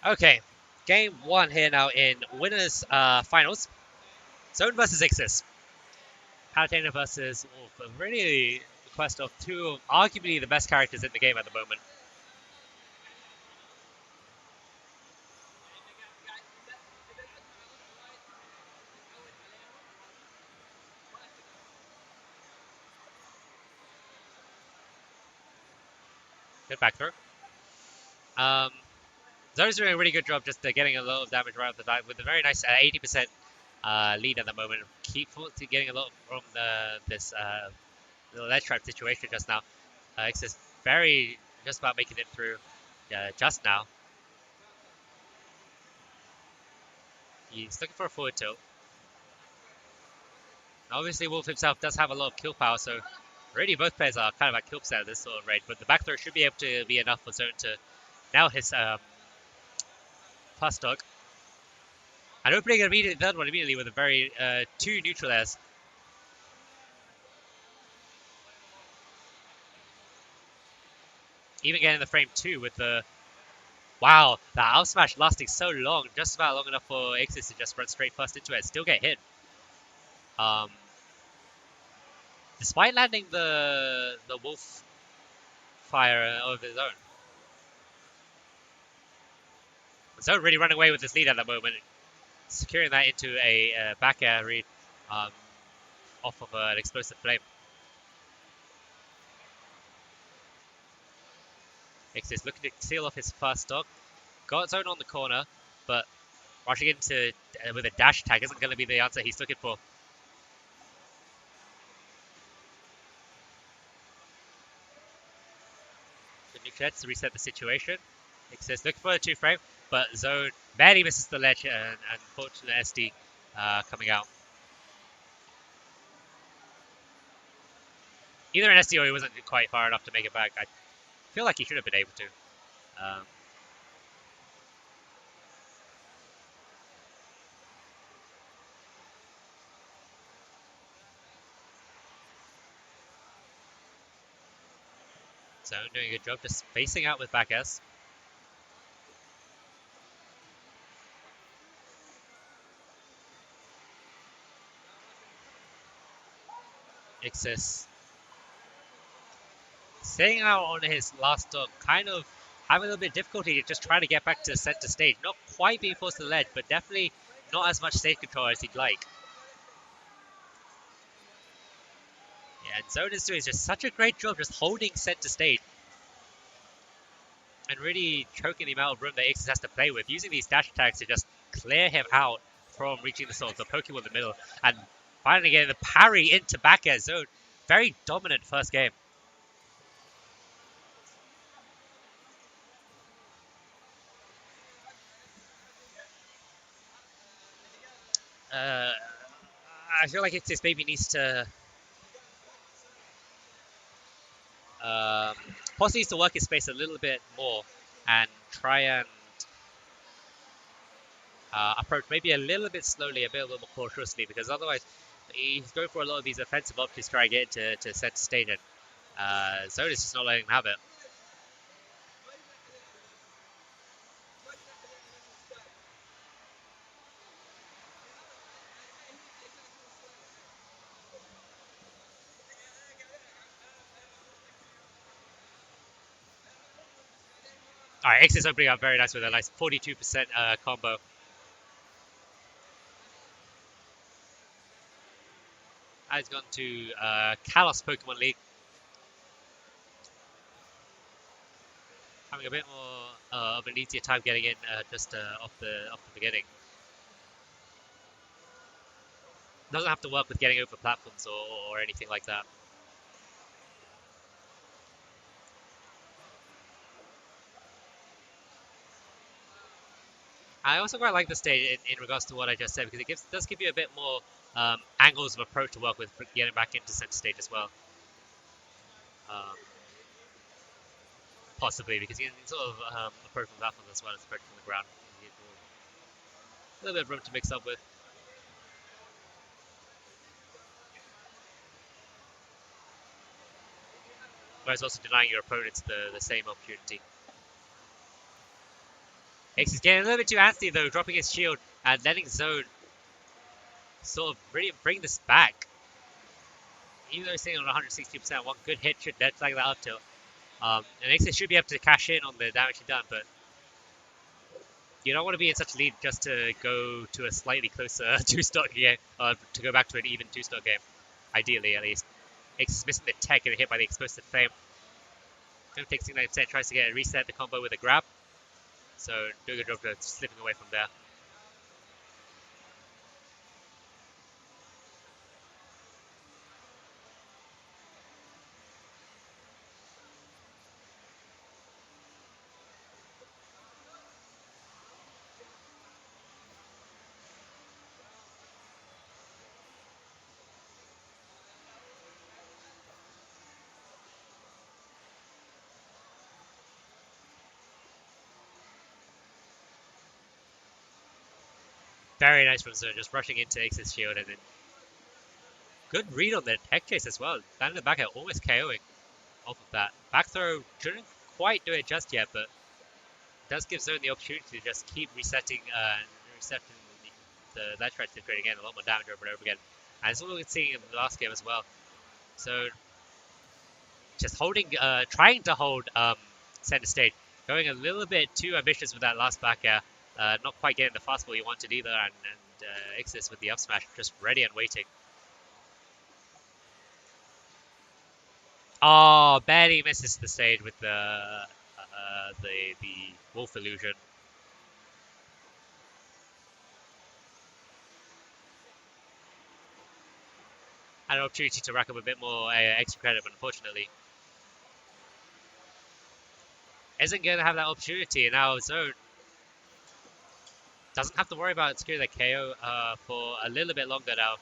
Okay, game one here now in winners finals. Zone versus Ixis. Palutena versus Wolf. A really quest of two of arguably the best characters in the game at the moment. Good back throw. Um, Zone's doing a really good job just getting a lot of damage right off the bat with a very nice 80% lead at the moment. Keep getting a lot from this little ledge trap situation just now. Ixis very just about making it through just now. He's looking for a forward tilt. Obviously, Wolf himself does have a lot of kill power, so really both players are kind of at kill percent at this sort of rate. But the back throw should be able to be enough for Zone to nail his plus dog. And opening immediately the third one immediately with a very two neutral airs. Even getting the frame two with the wow, the out smash lasting so long, just about long enough for Ixis to just run straight first into it, still get hit. Um, Despite landing the wolf fire of his own. Zone really running away with this lead at the moment, securing that into a back air read um, off of an explosive flame. Ixis looking to seal off his first stock. Got Zone on the corner, but rushing into with a dash attack isn't going to be the answer he's looking for. The nuclear to reset the situation. Ixis looking for a two frame, but Zone barely misses the ledge, and unfortunate SD coming out. Either an SD or he wasn't quite far enough to make it back. I feel like he should have been able to. Um, Zone doing a good job just spacing out with back S. Ixis staying out on his last stock, kind of having a little bit of difficulty just trying to get back to center stage. Not quite being forced to the ledge, but definitely not as much stage control as he'd like. Yeah, and Zone is doing just such a great job just holding center stage and really choking the amount of room that Ixis has to play with, using these dash attacks to just clear him out from reaching the sword, the Pokemon in the middle, and finally getting the parry into back air. Zone. Very dominant first game. Uh, I feel like Ixis maybe needs to um, possibly needs to work his space a little bit more and try and approach maybe a little bit slowly, a bit more cautiously, because otherwise he's going for a lot of these offensive options to try and get to center stage, and Zone is just not letting him have it. All right, X is opening up very nice with a nice 42% combo. Has gone to Kalos Pokemon League, having a bit more of an easier time getting in just off the beginning. Doesn't have to work with getting over platforms or anything like that. I also quite like the stage in regards to what I just said because it does give you a bit more angles of approach to work with for getting back into center stage as well. Um, Possibly because you can sort of approach from platforms as well as approach from the ground. A little bit of room to mix up with. Whereas also denying your opponents the same opportunity. Ixis getting a little bit too antsy though, dropping his shield and letting Zone sort of really bring this back. Even though he's sitting on 160%, one good hit should let like that up tilt. And Ixis should be able to cash in on the damage he done, but you don't want to be in such a lead just to go to a slightly closer two-stock game, to go back to an even two-stock game, ideally at least. Ixis missing the tech and hit by the explosive flame. Flame takes 69%, tries to get a reset the combo with a grab. So doing a good job slipping away from there. Very nice from Zone, just rushing into Ixis' shield and then good read on the tech chase as well. Landing the back air, almost KOing off of that. Back throw shouldn't quite do it just yet, but does give Zone the opportunity to just keep resetting the ledge track to create again a lot more damage over and over again. And it's what we're seeing in the last game as well. So just trying to hold center stage, going a little bit too ambitious with that last back air, not quite getting the fastball you wanted either, and Ixis with the up smash just ready and waiting. Oh, barely misses the stage with the wolf illusion. Had an opportunity to rack up a bit more extra credit, but unfortunately isn't going to have that opportunity. And now Zone doesn't have to worry about securing the KO for a little bit longer now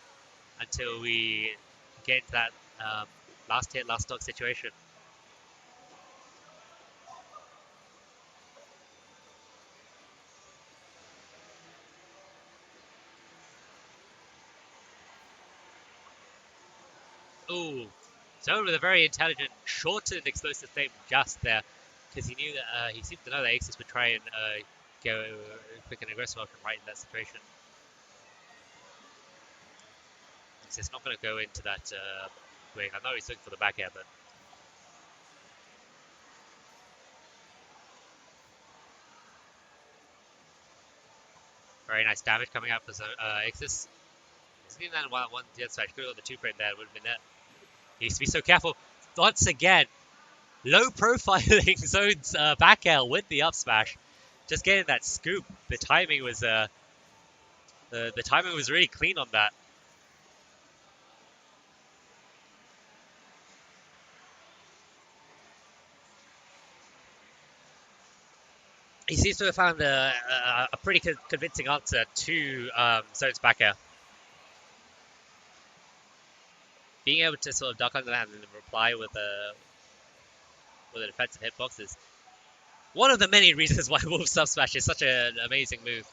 until we get into that last hit, last stock situation. Ooh, Zone with a very intelligent, shortened explosive flame just there, because he knew that he seemed to know that Ixis would try and go quick and aggressive option right in that situation. Ixis not going to go into that wing. I know he's looking for the back air, but very nice damage coming out for Ixis. He's getting that one jet smash. Could have got the two frame there. Would have been there. He needs to be so careful. Once again, low profiling Zone's back air with the up smash. Just getting that scoop. The timing was the timing was really clean on that. He seems to have found a pretty convincing answer to Zone's back air. Being able to sort of duck under that and then reply with a defensive hitbox is one of the many reasons why Wolf Sub Smash is such an amazing move.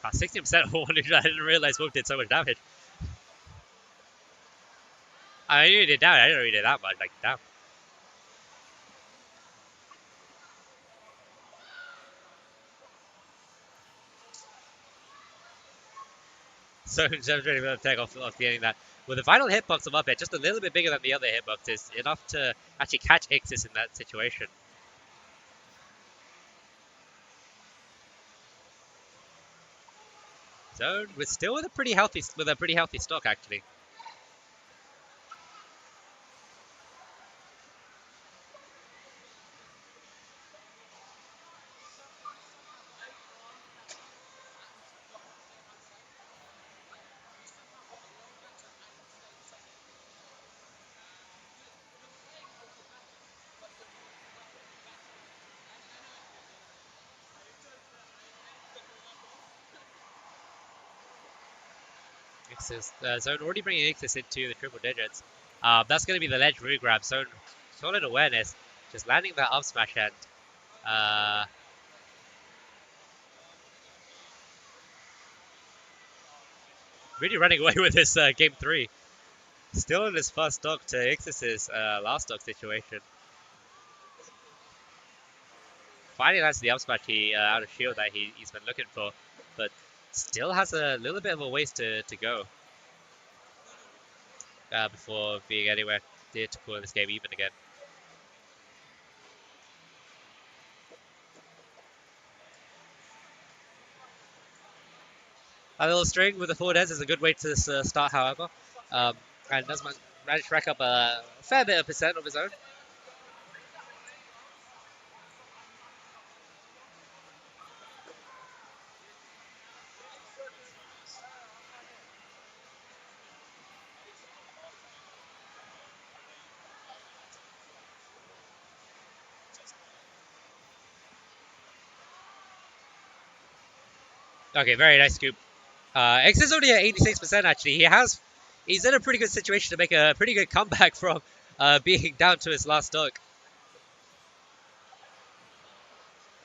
Ah, 60% of one I didn't realize Wolf did so much damage. I knew he did damage, I didn't know he did that much, like, damn. So Jem's ready to take off getting that. With the final hitbox of up air, just a little bit bigger than the other hitbox, is enough to actually catch Ixis in that situation. Zone was still with a pretty healthy stock actually. Ixis. Zone already bringing Ixis into the triple digits. That's going to be the ledge regrab. Zone solid awareness, just landing that up smash and really running away with this game 3. Still in his first stock to Ixis's last stock situation. Finally lands the up smash out of shield that he's been looking for, but still has a little bit of a ways to go before being anywhere near to pulling this game even again. A little string with the forward heads is a good way to start, however. And does manage to rack up a fair bit of percent of his own. Okay, very nice scoop. X is only at 86% actually. He's in a pretty good situation to make a pretty good comeback from being down to his last stock.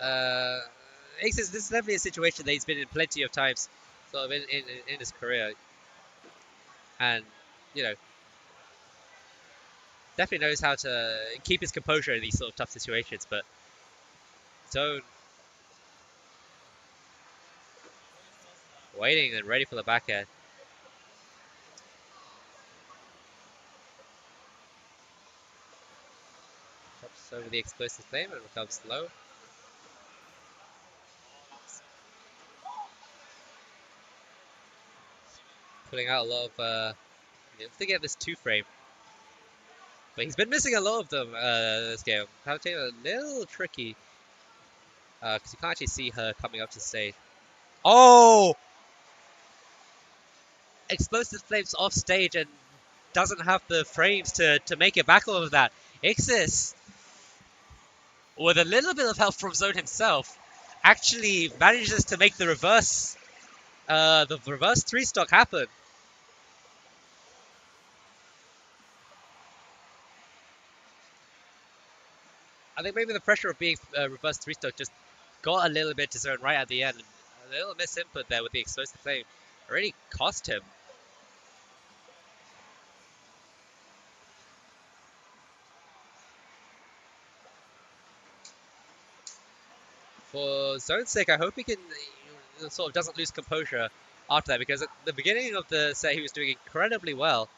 X this is definitely a situation that he's been in plenty of times, sort of in his career, and you know definitely knows how to keep his composure in these sort of tough situations. But Zone waiting and ready for the back end. Drops over the explosive flame and becomes low. Putting out a lot of to get this 2-frame. But he's been missing a lot of them this game. Palutena a little tricky because you can't actually see her coming up to stage. Oh! Explosive flames off stage and doesn't have the frames to make it back off of that. Ixis, with a little bit of help from Zone himself, actually manages to make the reverse 3-stock happen. I think maybe the pressure of being reverse 3-stock just got a little bit to Zone right at the end. A little misinput there with the explosive flame. It really cost him. For Zone's sake, I hope he can sort of doesn't lose composure after that, because at the beginning of the set he was doing incredibly well,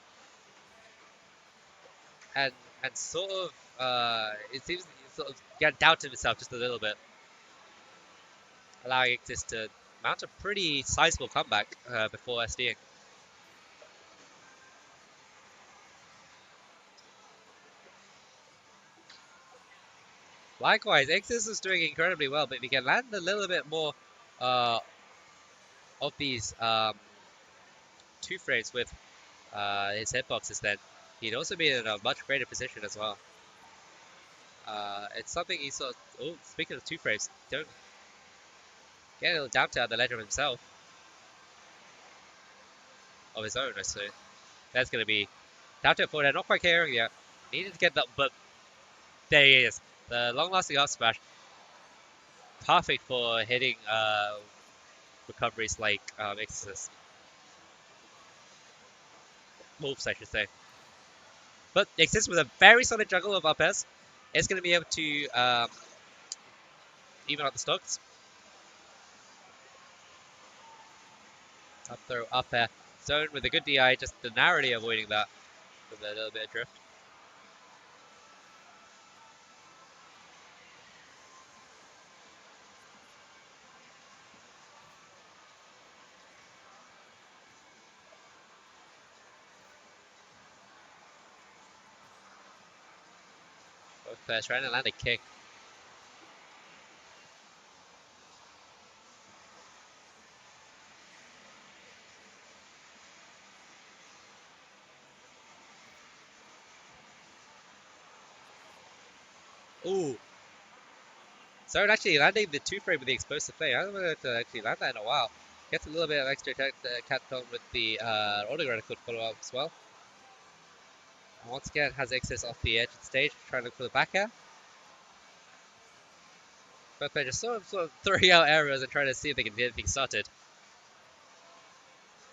and sort of it seems he sort of got doubted himself just a little bit, allowing Ixis to mount a pretty sizable comeback before SDing. Likewise, Ixis is doing incredibly well, but if he can land a little bit more uh, of these 2 frames with his hitboxes, then he'd also be in a much greater position as well. It's something he sort of. Oh, speaking of 2 frames, don't get a little down to the ledge of himself. Of his own, I see. That's going to be down to it for that. Not quite caring yet. Needed to get that, but there he is. The long lasting up smash. Perfect for hitting recoveries like Ixis. Moves, I should say. But Ixis with a very solid juggle of up airs is going to be able to even out the stocks. Up throw, up air. Zone with a good DI, just narrowly avoiding that with a little bit of drift. Both players trying to land a kick. Ooh. Zone actually landing the 2-frame with the explosive flame. I haven't been able to actually land that in a while. Gets a little bit of extra attack Capcom with the rolling reticle follow up as well. And once again, has Ixis off the edge of the stage, trying to look for the back air. But they're just sort of throwing out arrows and trying to see if they can get anything started.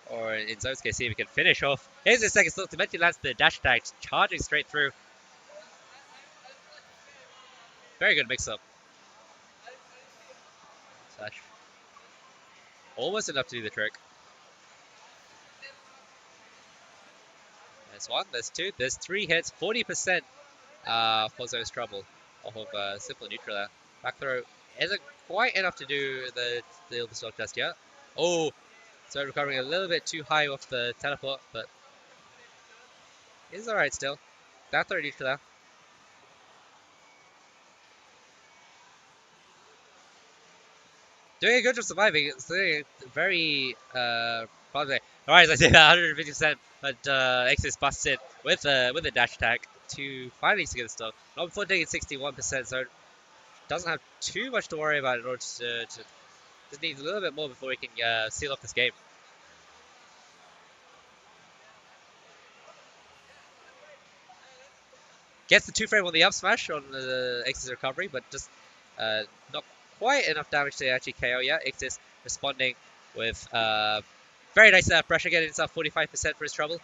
Or in Zone's case, see if he can finish off. Here's his second slot. Eventually lands the dash attack, charging straight through. Very good mix-up. Slash. Almost enough to do the trick. There's one, there's two, there's three hits. 40% for Zone's trouble off of simple neutral there. Back throw isn't quite enough to do the other stock just yet. Oh, Zone recovering a little bit too high off the teleport, but he's alright still. That throw neutral there. Doing a good job surviving. It's doing very probably. Alright, as I say that 150%, but Ixis busts in with a dash attack to finally secure the stock. Not before taking 61%, so doesn't have too much to worry about in order to just needs a little bit more before he can seal off this game. Gets the 2-frame on the up smash on the Ixis recovery, but just not quite enough damage to actually KO yet. Ixis responding with very nice pressure, getting himself 45% for his trouble.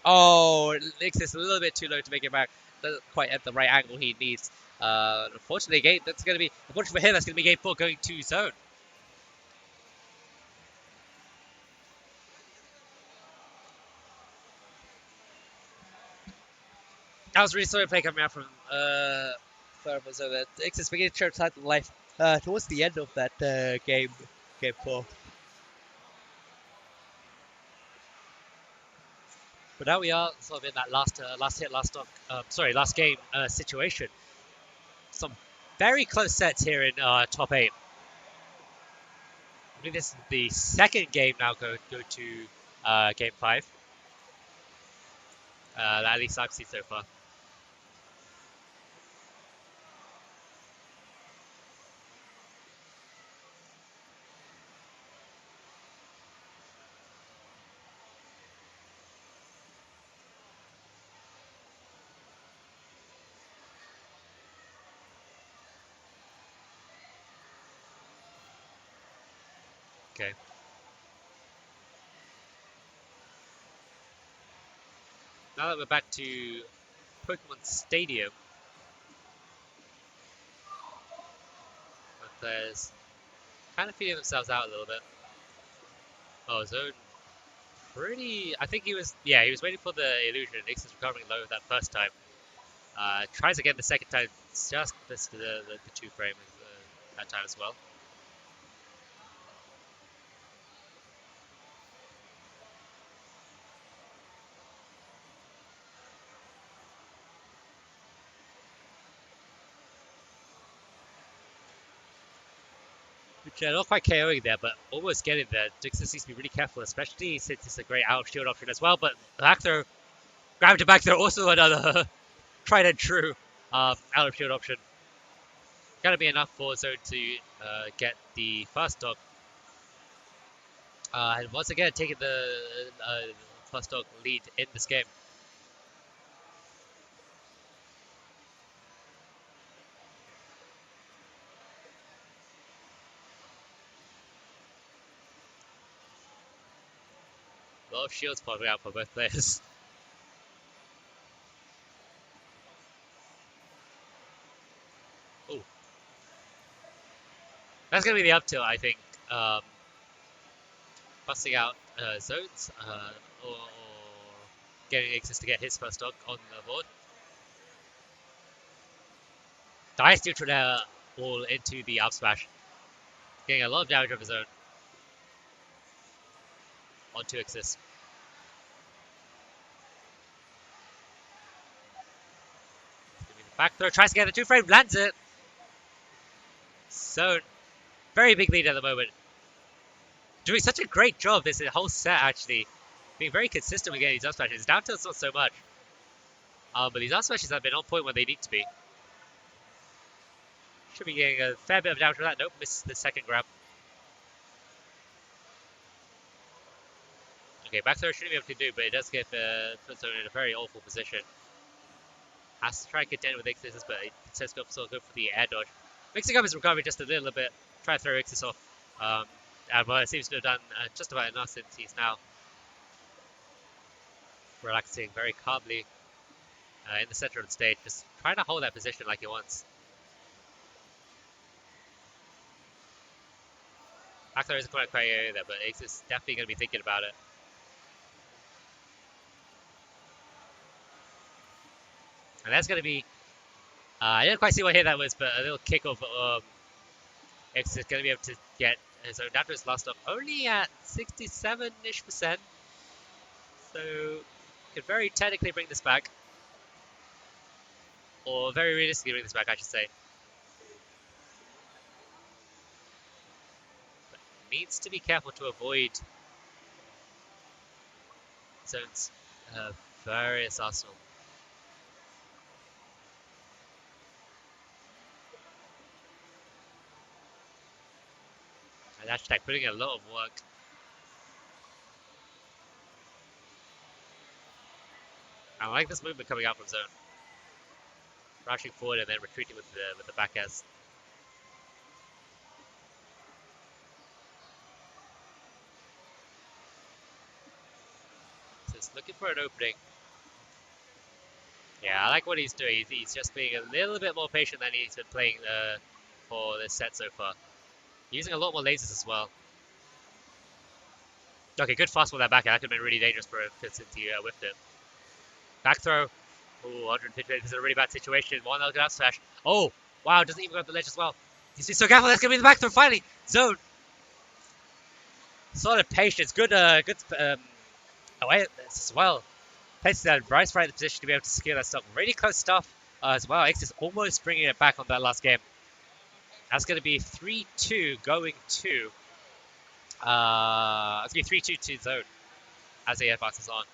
Oh, Ixis a little bit too low to make it back. Doesn't quite at the right angle he needs. Unfortunately, unfortunately for him, that's going to be game 4 going to Zone. That was really sorry play coming out from Thermal, so that Ixis beginning to show signs of life towards the end of that game 4. But now we are sort of in that last game situation. Some very close sets here in top 8. I believe this is the second game now go to game 5. At least I've seen so far. Okay. Now that we're back to Pokemon Stadium, the players kind of feeling themselves out a little bit. Oh, Zone pretty. I think he was. Yeah, he was waiting for the illusion. Ixis recovering low that first time. Tries again the second time. Just missed the 2-frame that time as well. Which not quite KOing there, but almost getting there. Ixis needs to be really careful, especially since it's a great out of shield option as well. But back throw, grab to back throw, also another tried and true out of shield option. Gotta be enough for Zone to get the first dog. And once again, taking the first dog lead in this game. A lot of shields popping out for both players. Oh, that's gonna be the up tilt, I think. Busting out zones or getting Ixis to get his first dog on the board. Dice neutral air all into the up smash. Getting a lot of damage of his own onto Ixis. Back throw, tries to get the 2-frame, lands it. Zone, very big lead at the moment. Doing such a great job this whole set, actually. Being very consistent with getting these up smashes. Down tilt's not so much. But these up smashes have been on point when they need to be. Should be getting a fair bit of damage from that. Nope, misses the second grab. Okay, back throw shouldn't be able to do, but it does get puts her in a very awful position. Has to try and contend with Ixis, but it says go for the air dodge. Mixing up his recovery just a little bit. Try to throw Ixis off. Well, it seems to have done just about enough since he's now relaxing very calmly in the center of the stage, just trying to hold that position like he wants. Back isn't quite there, but Ixis definitely going to be thinking about it. And that's going to be, I didn't quite see what hit that was, but a little kick of Ixis is going to be able to get his own after his last stop only at 67-ish percent. So, could very technically bring this back. Or very realistically bring this back, I should say. But needs to be careful to avoid Zone's various arsenal. And hashtag putting in a lot of work. I like this movement coming out from Zone. Rushing forward and then retreating with the back S. So it's looking for an opening. Yeah, I like what he's doing. He's just being a little bit more patient than he's been playing for this set so far. Using a lot more lasers as well. Okay, good fastball that back. That could have been really dangerous for him since he whiffed it. Back throw. Ooh, 150. This is a really bad situation. One look out smash. Oh, wow, doesn't even go up the ledge as well. He's so careful. That's gonna be the back throw finally. Zone. Solid patience. Good away as well. Places that Bryce right in the position to be able to secure that stock. Really close stuff as well. Ixis almost bringing it back on that last game. That's going to be 3-2 going to. It's going to be 3-2 to Zone as he advances on.